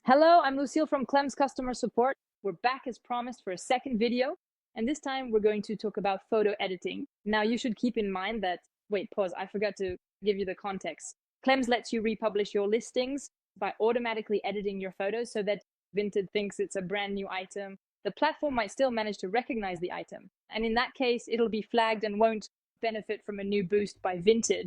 Hello, I'm Lucille from Clemz Customer Support. We're back as promised for a second video, and this time we're going to talk about photo editing. Now, you should keep in mind that, wait, pause, I forgot to give you the context. Clemz lets you republish your listings by automatically editing your photos so that Vinted thinks it's a brand new item. The platform might still manage to recognize the item, and in that case, it'll be flagged and won't benefit from a new boost by Vinted.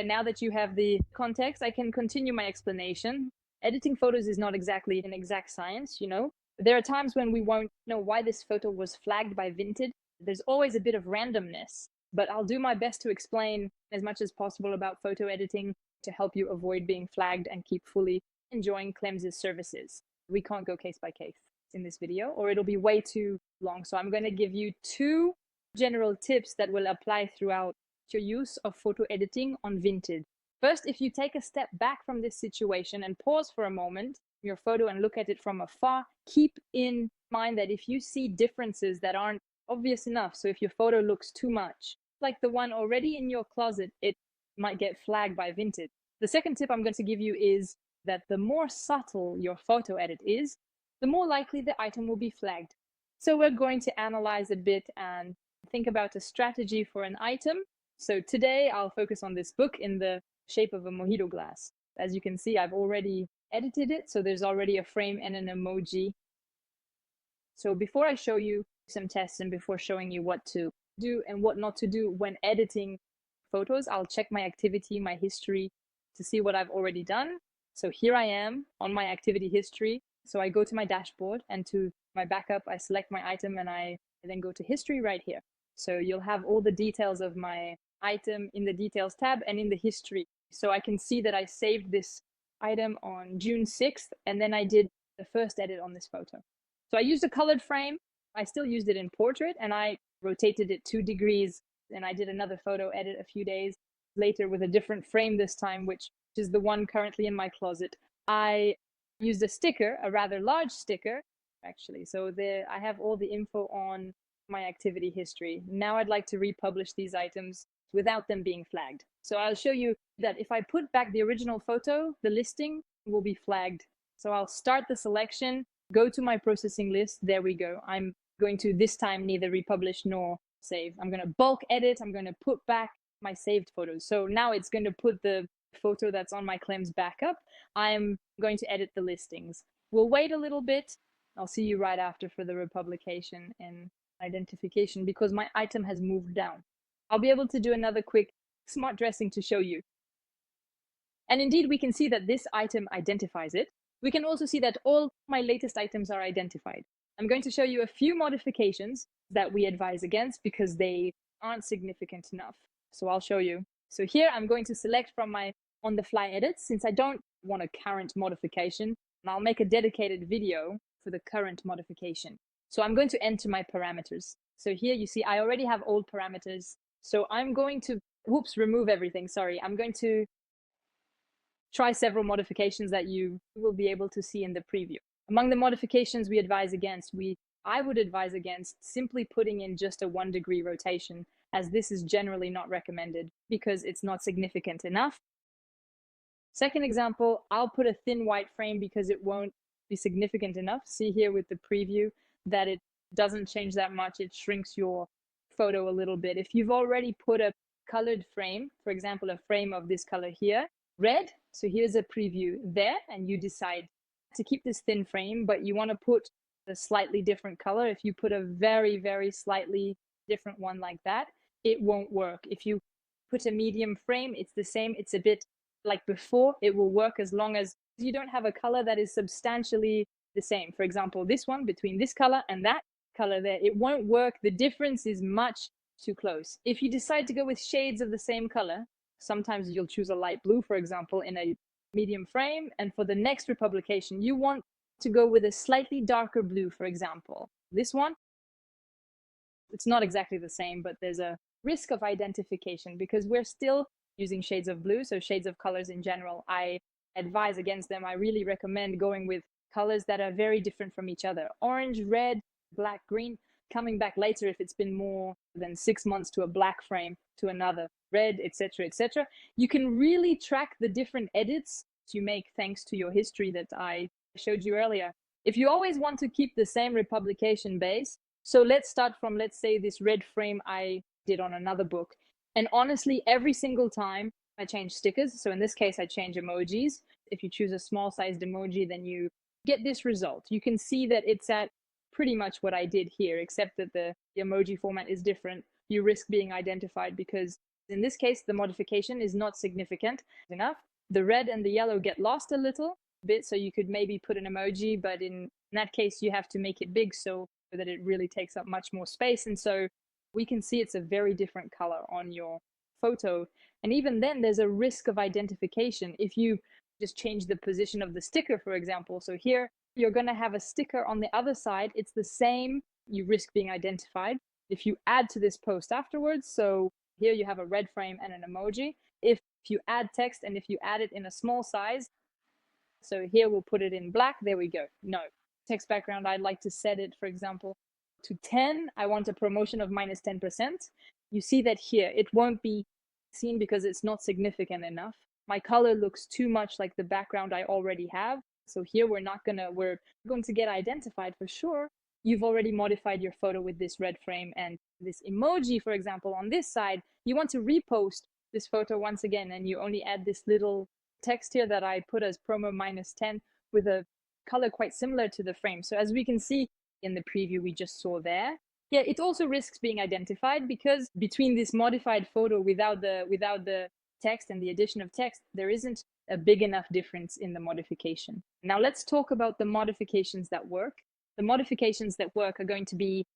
Now that you have the context, I can continue my explanation. Editing photos is not exactly an exact science, you know. There are times when we won't know why this photo was flagged by Vinted. There's always a bit of randomness, but I'll do my best to explain as much as possible about photo editing to help you avoid being flagged and keep fully enjoying Clemz's services. We can't go case by case in this video, or it'll be way too long. So I'm going to give you two general tips that will apply throughout your use of photo editing on Vinted. First, if you take a step back from this situation and pause for a moment, your photo, and look at it from afar, keep in mind that if you see differences that aren't obvious enough, so if your photo looks too much, like the one already in your closet, it might get flagged by Vinted. The second tip I'm going to give you is that the more subtle your photo edit is, the more likely the item will be flagged. So we're going to analyze a bit and think about a strategy for an item. So today I'll focus on this book in the shape of a mojito glass. As you can see, I've already edited it, so there's already a frame and an emoji. So before I show you some tests and before showing you what to do and what not to do when editing photos, I'll check my activity, my history to see what I've already done. So here I am on my activity history. So I go to my dashboard, and to my backup, I select my item and I then go to history right here. So you'll have all the details of my item in the details tab and in the history. So I can see that I saved this item on June 6th, and then I did the first edit on this photo. So I used a colored frame. I still used it in portrait, and I rotated it 2 degrees. And I did another photo edit a few days later with a different frame this time, which is the one currently in my closet. I used a sticker, a rather large sticker, actually. So there I have all the info on my activity history. Now I'd like to republish these items without them being flagged. So I'll show you that if I put back the original photo, the listing will be flagged. So I'll start the selection, go to my processing list. There we go. I'm going to this time neither republish nor save. I'm going to bulk edit. I'm going to put back my saved photos. So now it's going to put the photo that's on my Clemz backup. I'm going to edit the listings. We'll wait a little bit. I'll see you right after for the republication and identification because my item has moved down. I'll be able to do another quick smart dressing to show you. And indeed, we can see that this item identifies it. We can also see that all my latest items are identified. I'm going to show you a few modifications that we advise against because they aren't significant enough. So I'll show you. So here I'm going to select from my on-the-fly edits since I don't want a current modification, and I'll make a dedicated video for the current modification. So I'm going to enter my parameters. So here you see I already have old parameters. So I'm going to, remove everything. Sorry, I'm going to try several modifications that you will be able to see in the preview. Among the modifications we advise against, I would advise against simply putting in just a 1 degree rotation, as this is generally not recommended because it's not significant enough. Second example, I'll put a thin white frame because it won't be significant enough. See here with the preview that it doesn't change that much. It shrinks your photo a little bit. If you've already put a colored frame, for example, a frame of this color here, red, so here's a preview there, and you decide to keep this thin frame, but you want to put a slightly different color. If you put a very, very slightly different one like that, it won't work. If you put a medium frame, it's the same. It's a bit like before. It will work as long as you don't have a color that is substantially the same. For example, this one between this color and that color there, it won't work. The difference is much too close. If you decide to go with shades of the same color, sometimes you'll choose a light blue, for example, in a medium frame, and for the next republication, you want to go with a slightly darker blue, for example. This one, it's not exactly the same, but there's a risk of identification because we're still using shades of blue, so shades of colors in general. I advise against them. I really recommend going with colors that are very different from each other. Orange, red, black, green, coming back later if it's been more than 6 months to a black frame, to another red, etc., etc. You can really track the different edits you make thanks to your history that I showed you earlier. If you always want to keep the same republication base, so let's start from, let's say, this red frame I did on another book. And honestly, every single time I change stickers, so in this case, I change emojis. If you choose a small sized emoji, then you get this result. You can see that it's at pretty much what I did here, except that the emoji format is different. You risk being identified because in this case, the modification is not significant enough. The red and the yellow get lost a little bit, so you could maybe put an emoji, but in that case, you have to make it big so that it really takes up much more space. And so we can see it's a very different color on your photo. And even then, there's a risk of identification if you just change the position of the sticker, for example. So here, you're going to have a sticker on the other side. It's the same. You risk being identified. If you add to this post afterwards, so here you have a red frame and an emoji. If you add text and if you add it in a small size, so here we'll put it in black. There we go. No. Text background, I'd like to set it, for example, to 10. I want a promotion of minus 10%. You see that here, it won't be seen because it's not significant enough. My color looks too much like the background I already have. So here we're going to get identified for sure. You've already modified your photo with this red frame and this emoji, for example, on this side. You want to repost this photo once again, and you only add this little text here that I put as promo minus 10 with a color quite similar to the frame. So as we can see in the preview we just saw there, yeah, it also risks being identified because between this modified photo without the text and the addition of text, there isn't a big enough difference in the modification. Now let's talk about the modifications that work. The modifications that work are going to be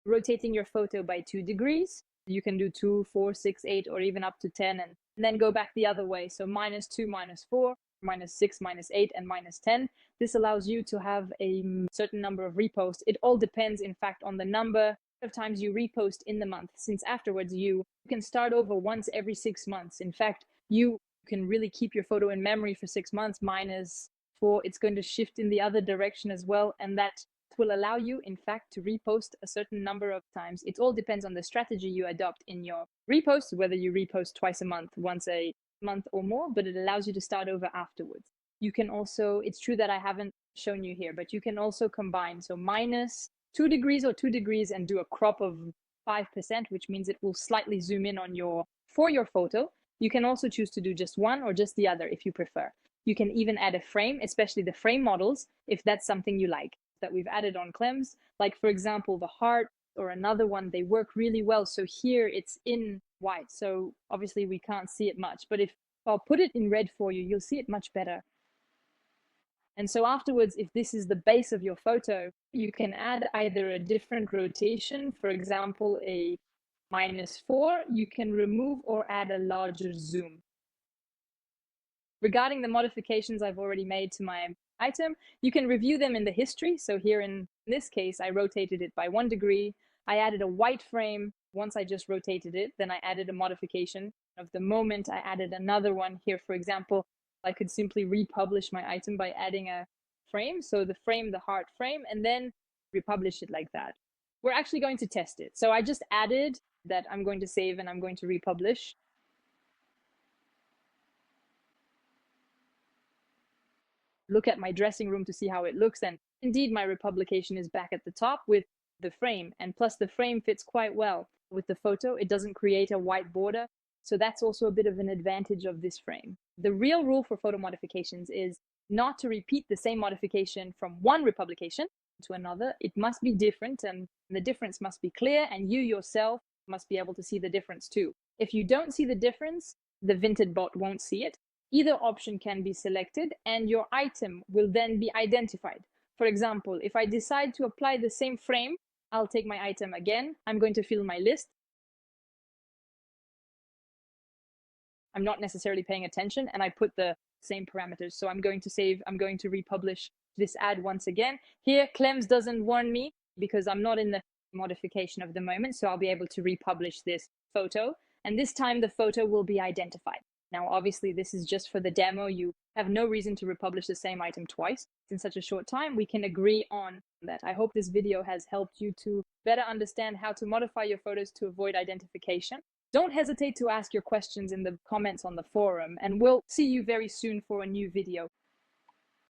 rotating your photo by 2 degrees. You can do 2, 4, 6, 8, or even up to 10, and then go back the other way. So minus 2, minus 4, minus 6, minus 8, and minus 10. This allows you to have a certain number of reposts. It all depends, in fact, on the number of times you repost in the month, since afterwards you can start over once every 6 months. In fact, you can really keep your photo in memory for 6 months. Minus 4, it's going to shift in the other direction as well, and that will allow you, in fact, to repost a certain number of times. It all depends on the strategy you adopt in your repost, whether you repost twice a month, once a month or more, but it allows you to start over afterwards. You can also, it's true that I haven't shown you here, but you can also combine, so minus 2 degrees or 2 degrees and do a crop of 5%, which means it will slightly zoom in on for your photo. You can also choose to do just one or just the other if you prefer. You can even add a frame, especially the frame models, if that's something you like, that we've added on Clemz. Like, for example, the heart or another one, they work really well. So here it's in white, so obviously we can't see it much, but if I'll put it in red for you, you'll see it much better. And so afterwards, if this is the base of your photo, you can add either a different rotation, for example, a -4, you can remove or add a larger zoom. Regarding the modifications I've already made to my item, you can review them in the history. So here in this case, I rotated it by 1 degree. I added a white frame once I just rotated it. Then I added a modification of the moment I added another one here. For example, I could simply republish my item by adding a frame. So the frame, the heart frame, and then republish it like that. We're actually going to test it. So I just added that I'm going to save and I'm going to republish. Look at my dressing room to see how it looks, and indeed my republication is back at the top with the frame, and plus the frame fits quite well with the photo. It doesn't create a white border, so that's also a bit of an advantage of this frame. The real rule for photo modifications is not to repeat the same modification from one republication to another. It must be different, and the difference must be clear, and you yourself must be able to see the difference too. If you don't see the difference, the Vinted bot won't see it. Either option can be selected and your item will then be identified. For example, if I decide to apply the same frame, I'll take my item again. I'm going to fill my list. I'm not necessarily paying attention and I put the same parameters. So I'm going to save, I'm going to republish this ad once again. Here, Clemz doesn't warn me because I'm not in the modification of the moment. So I'll be able to republish this photo. And this time the photo will be identified. Now, obviously, this is just for the demo. You have no reason to republish the same item twice. In such a short time, we can agree on that. I hope this video has helped you to better understand how to modify your photos to avoid identification. Don't hesitate to ask your questions in the comments on the forum, and we'll see you very soon for a new video.